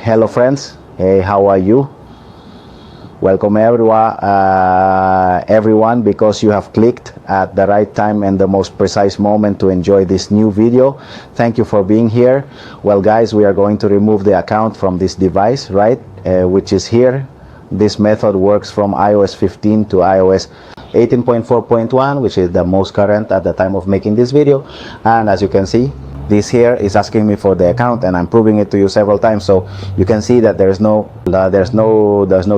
Hello friends, hey, how are you? Welcome everyone, because you have clicked at the right time and the most precise moment to enjoy this new video. Thank you for being here. Well guys, we are going to remove the account from this device, right, which is here. This method works from iOS 15 to iOS 18.4.1, which is the most current at the time of making this video. And as you can see, this here is asking me for the account, and I'm proving it to you several times, so you can see that there's no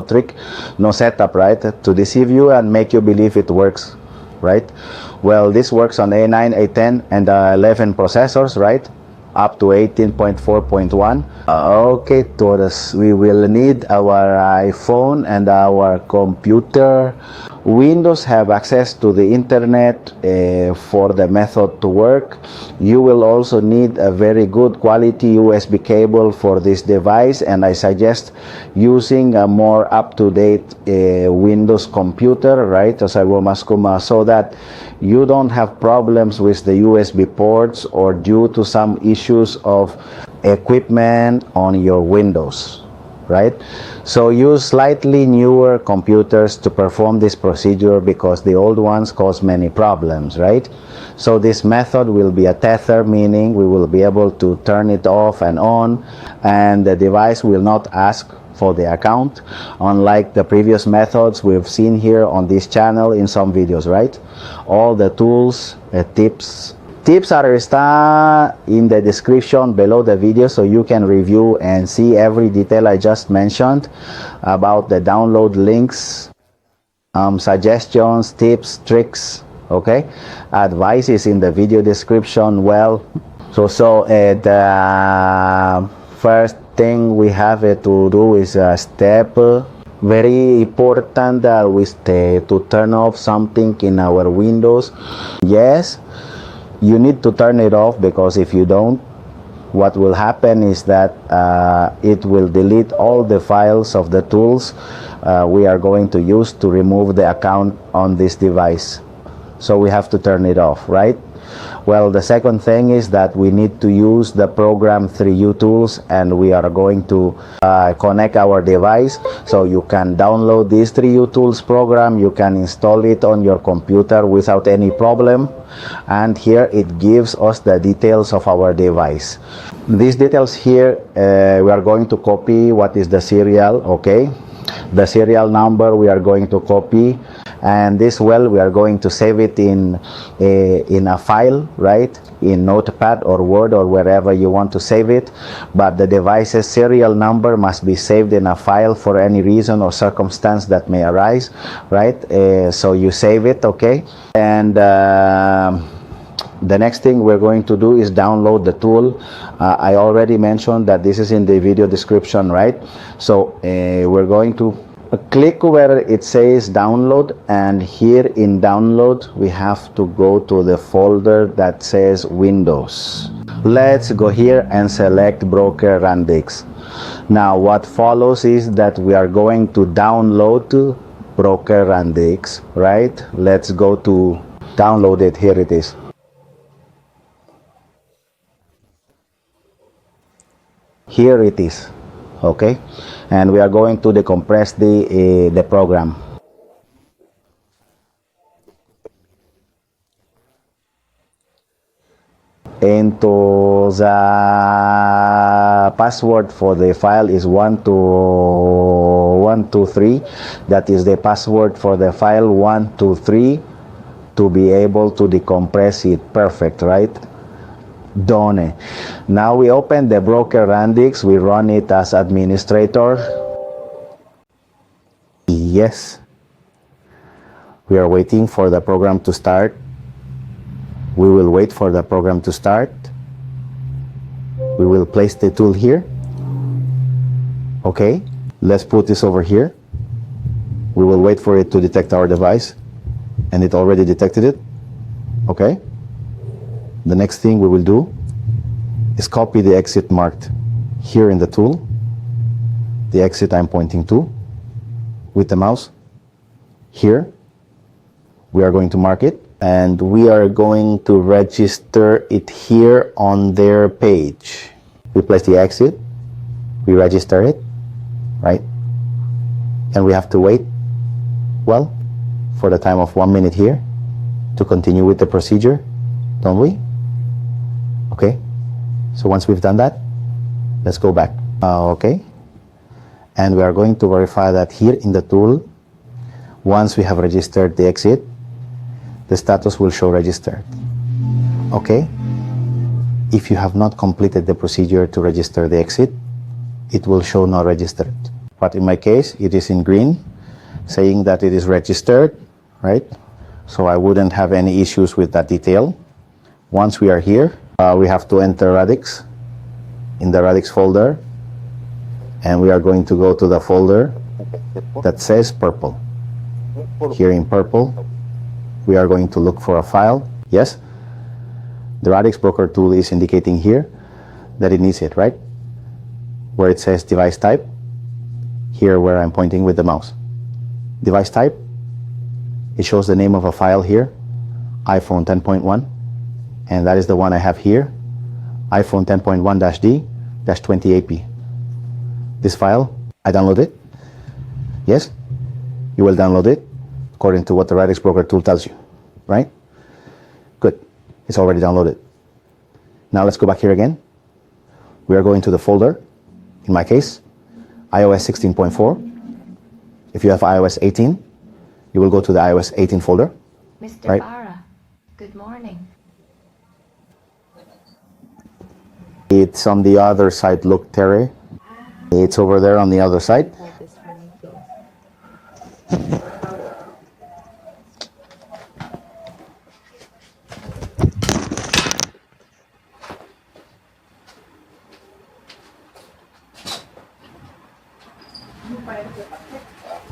trick, no setup, right, to deceive you and make you believe it works, right? Well, this works on A9, A10 and 11 processors, right, up to 18.4.1. Okay, Taurus, we will need our iPhone and our computer. Windows have access to the internet for the method to work. You will also need a very good quality USB cable for this device, and I suggest using a more up-to-date Windows computer, right, so that you don't have problems with the USB ports or due to some issues of equipment on your Windows, right? So use slightly newer computers to perform this procedure, because the old ones cause many problems, right? So this method will be a tether, meaning we will be able to turn it off and on, and the device will not ask for the account, unlike the previous methods we've seen here on this channel in some videos, right? All the tools, tips are in the description below the video, so you can review and see every detail I just mentioned about the download links, suggestions, tips, tricks, okay? Advice is in the video description. Well, so the first thing we have to do is a step very important to turn off something in our Windows. Yes, you need to turn it off, because if you don't, what will happen is that it will delete all the files of the tools we are going to use to remove the account on this device. So we have to turn it off, right? Well, the second thing is that we need to use the program 3U tools, and we are going to connect our device. So you can download this 3U tools program, you can install it on your computer without any problem, and here it gives us the details of our device. These details here, we are going to copy what is the serial, okay? The serial number we are going to copy, and this, well, we are going to save it in a file, right, in Notepad or Word or wherever you want to save it. But the device's serial number must be saved in a file for any reason or circumstance that may arise, right? So you save it, okay? And the next thing we're going to do is download the tool. I already mentioned that this is in the video description, right? So we're going to click where it says download, and here in download we have to go to the folder that says Windows. Let's go here and select Broker Randix. Now what follows is that we are going to download Broker Randix, right? Let's go to download it. Here it is. Here it is, okay? And we are going to decompress the program. Into the password for the file is 123. That is the password for the file 123 to be able to decompress it. Perfect, right? Done. Now we open the Broker Randix, we run it as administrator. Yes. We are waiting for the program to start. We will wait for the program to start. We will place the tool here. Okay, let's put this over here. We will wait for it to detect our device, and it already detected it. Okay. The next thing we will do is copy the exit marked here in the tool, the exit I'm pointing to with the mouse. Here we are going to mark it, and we are going to register it here on their page. We place the exit, We register it, right? And we have to wait, well, for the time of 1 minute here to continue with the procedure, don't we? Okay, so once we've done that, let's go back. Okay, and we are going to verify that here in the tool, once we have registered the exit, the status will show registered. Okay, if you have not completed the procedure to register the exit, it will show not registered. But in my case, it is in green, saying that it is registered, right? So I wouldn't have any issues with that detail. Once we are here, we have to enter Radix in the Radix folder, and we are going to go to the folder that says purple. Here in purple, we are going to look for a file. Yes, the Radix broker tool is indicating here that it needs it, right? Where it says device type, here where I'm pointing with the mouse. Device type, it shows the name of a file here, iPhone 10.1, and that is the one I have here, iPhone 10.1-D-20AP. This file, I download it. Yes, you will download it according to what the Radix broker tool tells you, right? Good, it's already downloaded. Now let's go back here again. We are going to the folder, in my case, iOS 16.4. If you have iOS 18, you will go to the iOS 18 folder. Mr. Right? Barra, good morning. It's on the other side. Look, Terry. It's over there on the other side.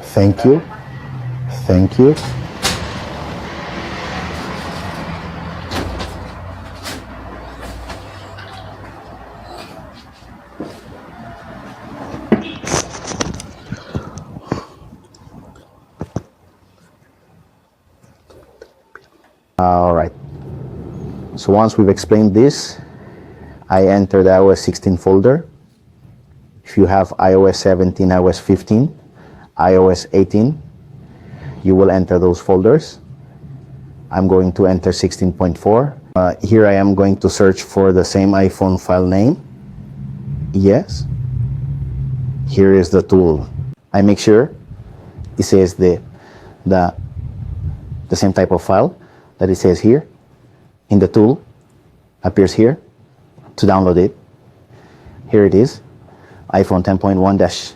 Thank you. Thank you. All right. So once we've explained this, I enter the iOS 16 folder. If you have iOS 17, iOS 15, iOS 18, you will enter those folders. I'm going to enter 16.4. Here I am going to search for the same iPhone file name. Yes. Here is the tool. I make sure it says the same type of file that it says here in the tool, appears here to download it. Here it is, iPhone 10.1 dash,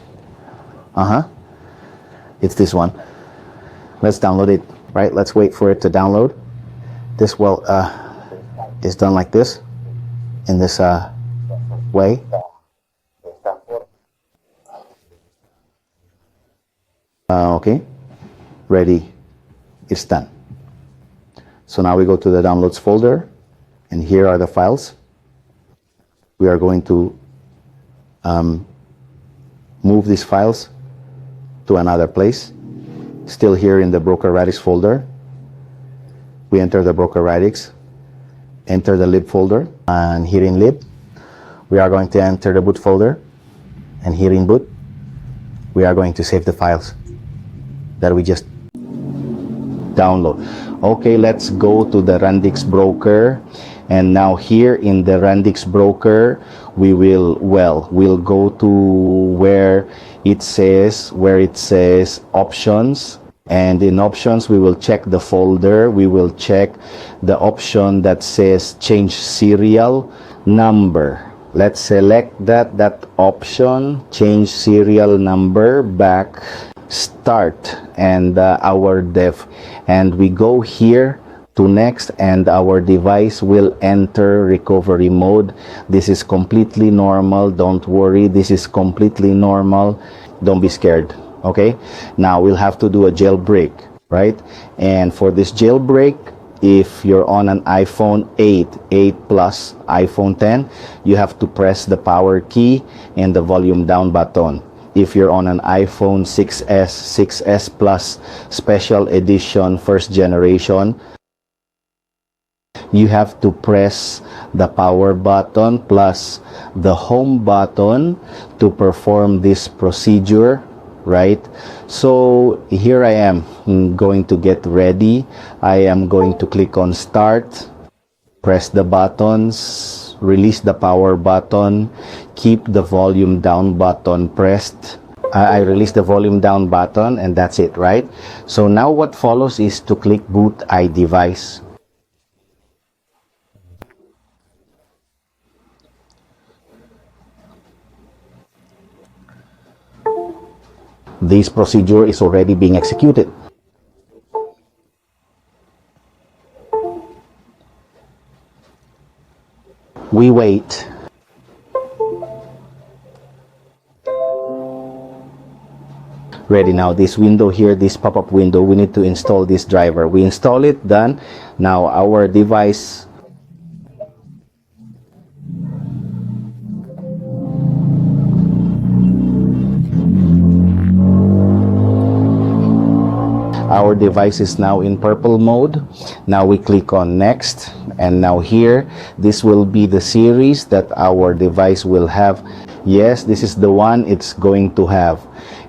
it's this one. Let's download it, right? Let's wait for it to download. This is done like this, in this way. Okay, ready, it's done. So now we go to the downloads folder, and here are the files. We are going to move these files to another place. Still here in the broker Radix folder. We enter the broker Radix, enter the lib folder, and here in lib, we are going to enter the boot folder, and here in boot, we are going to save the files that we just download. Okay, let's go to the Radix broker, and now here in the Radix broker, we'll go to where it says options, and in options we will check the folder. We will check the option that says change serial number. Let's select that option, change serial number, back, start, and our dev, and we go here to next, and our device will enter recovery mode. This is completely normal, don't worry, this is completely normal, don't be scared. Okay, now we'll have to do a jailbreak, right? And for this jailbreak, if you're on an iPhone 8 Plus, iPhone 10, you have to press the power key and the volume down button. If you're on an iPhone 6s, 6s Plus special edition first generation, you have to press the power button plus the home button to perform this procedure, right? So here I am going to get ready. I am going to click on start, press the buttons, release the power button, keep the volume down button pressed. I release the volume down button, and that's it, right? So now what follows is to click boot iDevice. This procedure is already being executed. We wait. Ready now. This window here, this pop-up window, we need to install this driver. We install it, done. Now our device is now in purple mode. Now we click on next, and now here this will be the series that our device will have. Yes, this is the one it's going to have.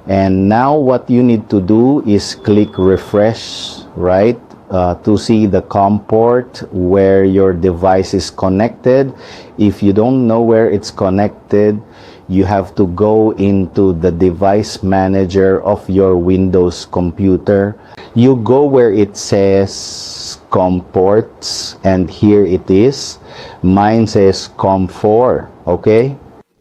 And now what you need to do is click refresh, right, to see the COM port where your device is connected. If you don't know where it's connected, you have to go into the device manager of your Windows computer. You go where it says COM ports, and here it is. Mine says COM4, okay?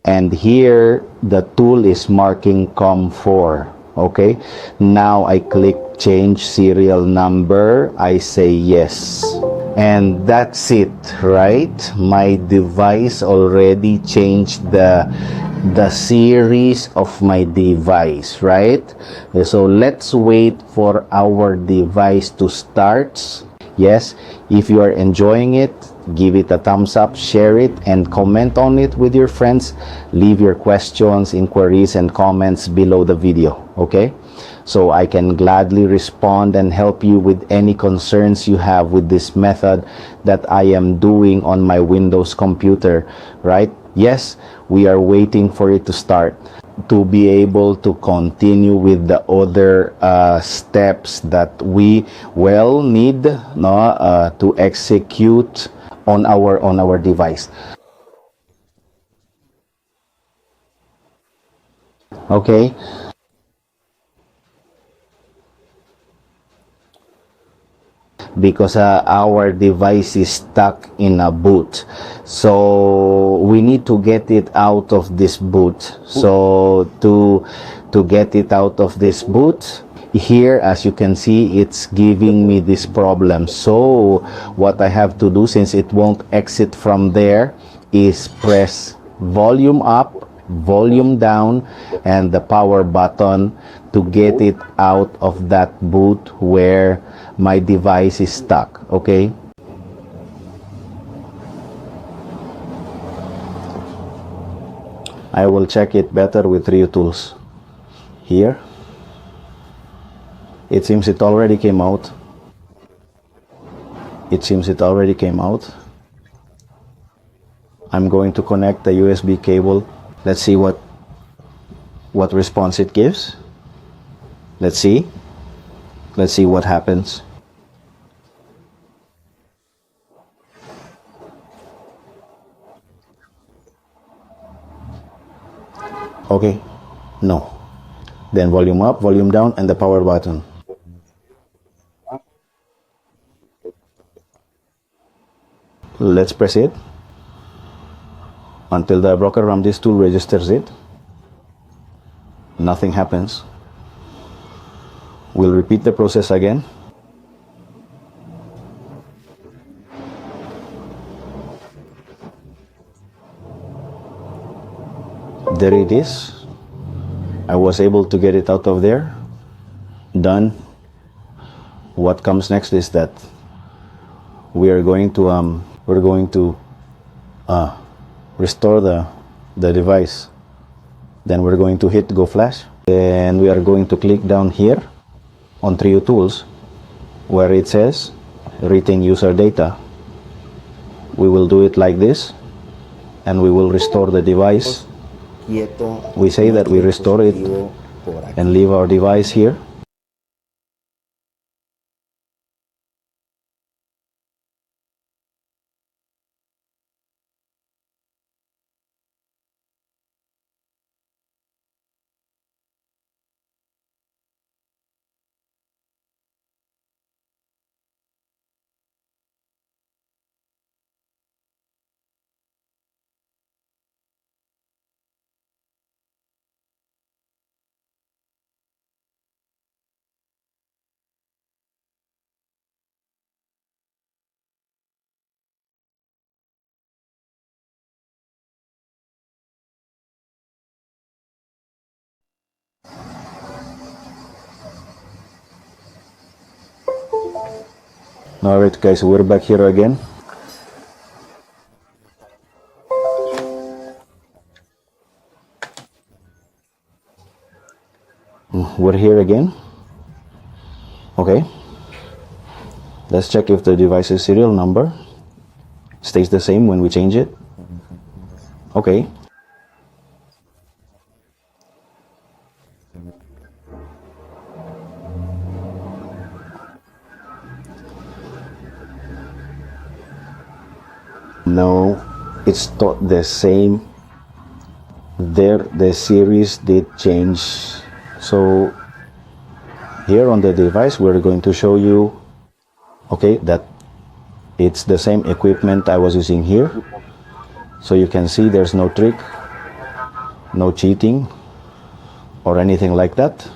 And here the tool is marking COM4, okay? Now I click change serial number. I say yes. And that's it, right? My device already changed the series of my device, right? So let's wait for our device to start. Yes, if you are enjoying it, give it a thumbs up, share it, and comment on it with your friends. Leave your questions, inquiries, and comments below the video, okay? So I can gladly respond and help you with any concerns you have with this method that I am doing on my Windows computer, right? Yes, we are waiting for it to start to be able to continue with the other steps that we need to execute on our device. Okay. Because our device is stuck in a boot, so we need to get it out of this boot. So to get it out of this boot, here as you can see, it's giving me this problem. So what I have to do, since it won't exit from there, is press volume up, volume down, and the power button to get it out of that boot where my device is stuck, okay? I will check it better with Rio tools. Here, it seems it already came out. I'm going to connect the USB cable. Let's see what response it gives. Let's see what happens. Okay, no. Then volume up, volume down, and the power button. Let's press it until the broker RAM disk tool registers it. Nothing happens. We'll repeat the process again. There it is. I was able to get it out of there. Done. What comes next is that we're going to restore the device. Then we're going to hit go flash. Then we are going to click down here on Trio Tools where it says retain user data. We will do it like this, and we will restore the device. We say that we restore it and leave our device here. Alright guys, we're back here again. We're here again. Okay. Let's check if the device's serial number stays the same when we change it. Okay. No, it's the same. There, the series did change. So here on the device, we're going to show you, okay, that it's the same equipment I was using here. So you can see there's no trick, no cheating, or anything like that,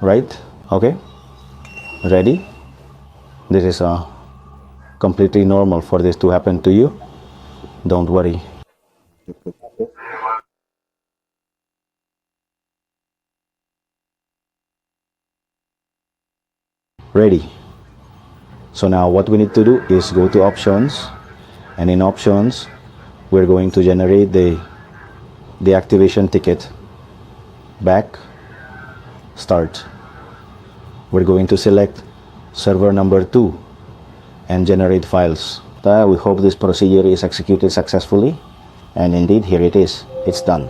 right? Okay, ready? This is completely normal for this to happen to you. Don't worry. Ready. So now what we need to do is go to options, and in options we're going to generate the activation ticket. Back, start. We're going to select server number 2 and generate files. We hope this procedure is executed successfully, and indeed here it is. It's done.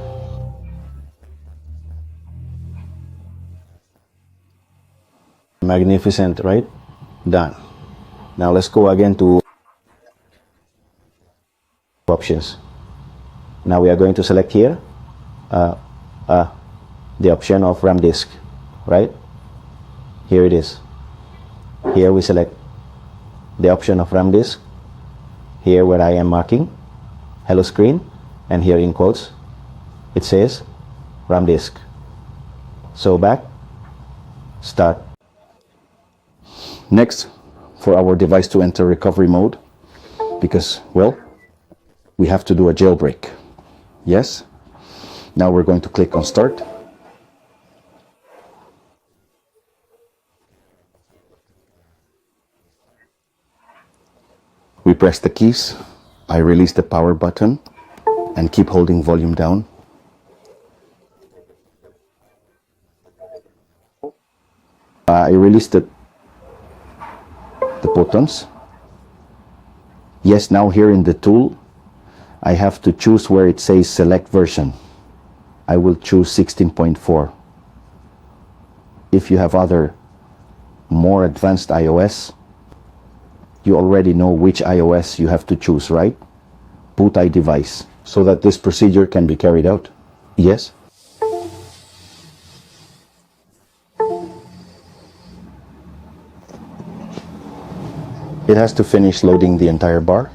Magnificent, right? Done. Now let's go again to options. Now we are going to select here the option of RAM disk, right? Here it is. Here we select the option of RAM disk. Here where I am marking hello screen, and here in quotes it says RAM disk. So back, start. Next, for our device to enter recovery mode, because, well, we have to do a jailbreak. Yes? Now we're going to click on start. We press the keys. I release the power button and keep holding volume down. I release the buttons. Yes, now here in the tool, I have to choose where it says select version. I will choose 16.4. If you have other more advanced iOS, you already know which iOS you have to choose, right? Boot iDevice, so that this procedure can be carried out. Yes? It has to finish loading the entire bar.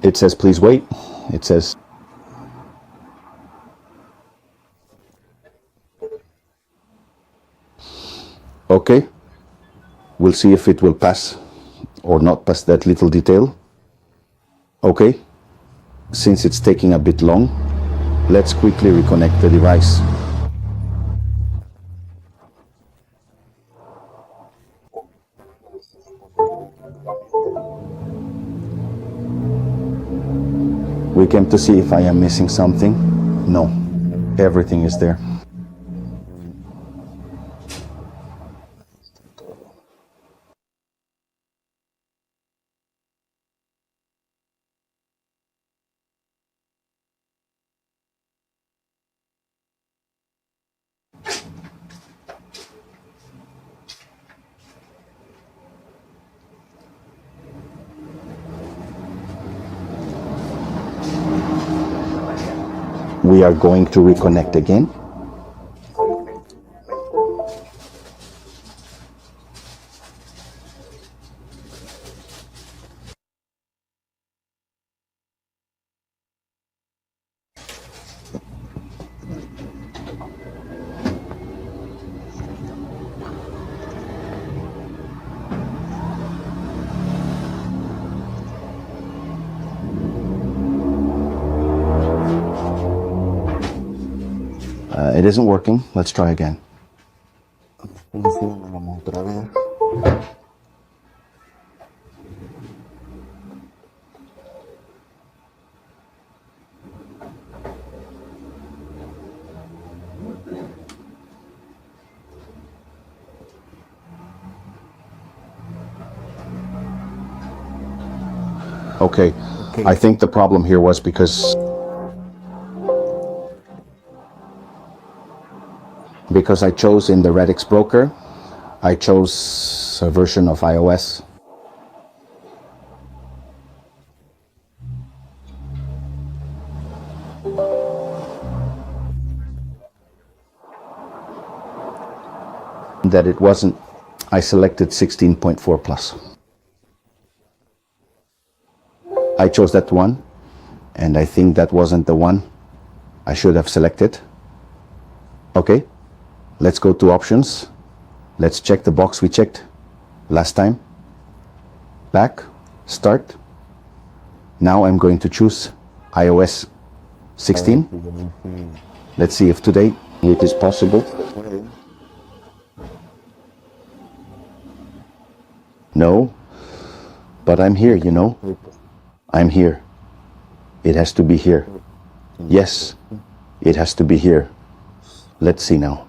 It says please wait. It says okay. We'll see if it will pass or not pass that little detail. Okay. Since it's taking a bit long, let's quickly reconnect the device. We came to see if I am missing something. No, everything is there. We are going to reconnect again. It isn't working. Let's try again. Okay, I think the problem here was because I chose in the Redix broker, I chose a version of iOS. That it wasn't, I selected 16.4 plus. I chose that one, and I think that wasn't the one I should have selected. Okay, let's go to options. Let's check the box we checked last time. Back, start. Now I'm going to choose iOS 16. Let's see if today it is possible. No, but I'm here, you know. I'm here. It has to be here. Yes, it has to be here. Let's see now.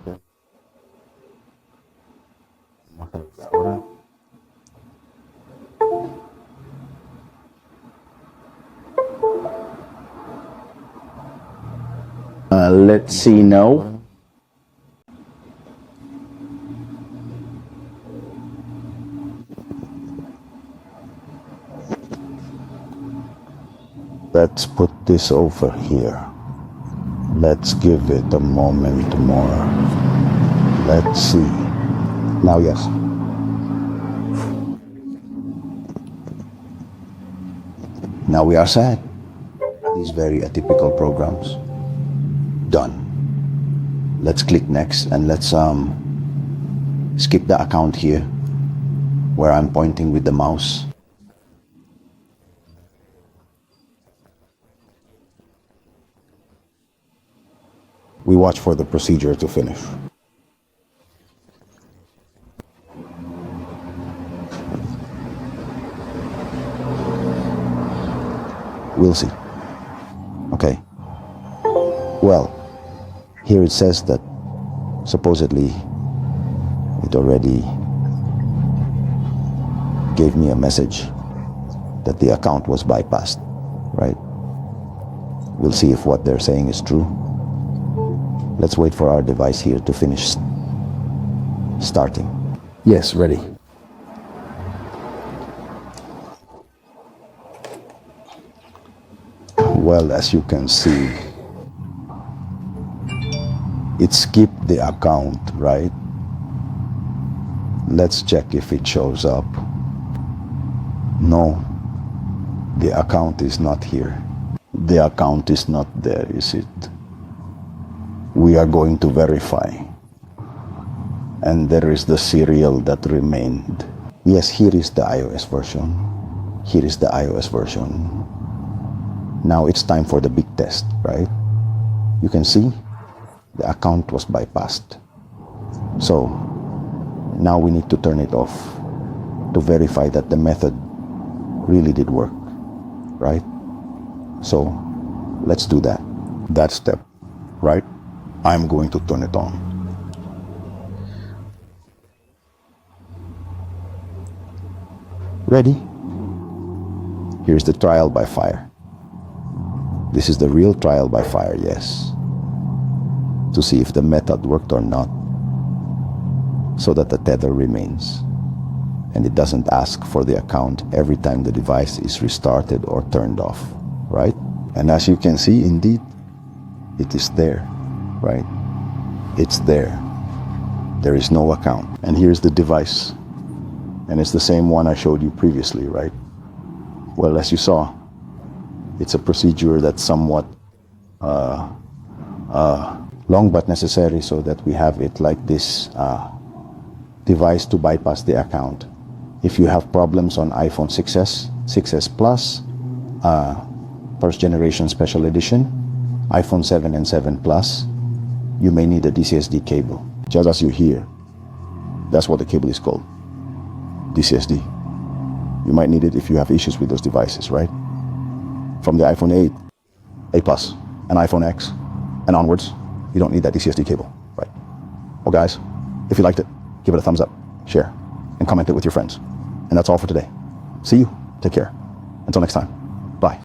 Let's see now. Let's put this over here. Let's give it a moment more. Let's see. Now, yes. Now we are set. These very atypical programs. Done. Let's click next and let's skip the account here where I'm pointing with the mouse. We watch for the procedure to finish. We'll see. Okay. Well, here it says that supposedly it already gave me a message that the account was bypassed, right? We'll see if what they're saying is true. Let's wait for our device here to finish starting. Yes, ready. Well, as you can see, it skipped the account, right? Let's check if it shows up. No, the account is not here. The account is not there, is it? We are going to verify. And there is the serial that remained. Yes, here is the iOS version. Here is the iOS version. Now it's time for the big test, right? You can see the account was bypassed. So now we need to turn it off to verify that the method really did work, right? So let's do that. That step, right? I'm going to turn it on. Ready? Here's the trial by fire. This is the real trial by fire, yes. To see if the method worked or not, so that the tether remains and it doesn't ask for the account every time the device is restarted or turned off, right? And as you can see, indeed, It is there, right? It's there. There is no account. And here's the device. And it's the same one I showed you previously, right? Well, as you saw, it's a procedure that's somewhat long but necessary, so that we have it like this device to bypass the account. If you have problems on iPhone 6s, 6s Plus, first generation special edition, iPhone 7 and 7 Plus, you may need a DCSD cable. Just as you hear, that's what the cable is called, DCSD. You might need it if you have issues with those devices, right? From the iPhone 8, 8 Plus, and iPhone X, and onwards, you don't need that DCSD cable, right? Well, guys, if you liked it, give it a thumbs up, share, and comment it with your friends. And that's all for today. See you. Take care. Until next time.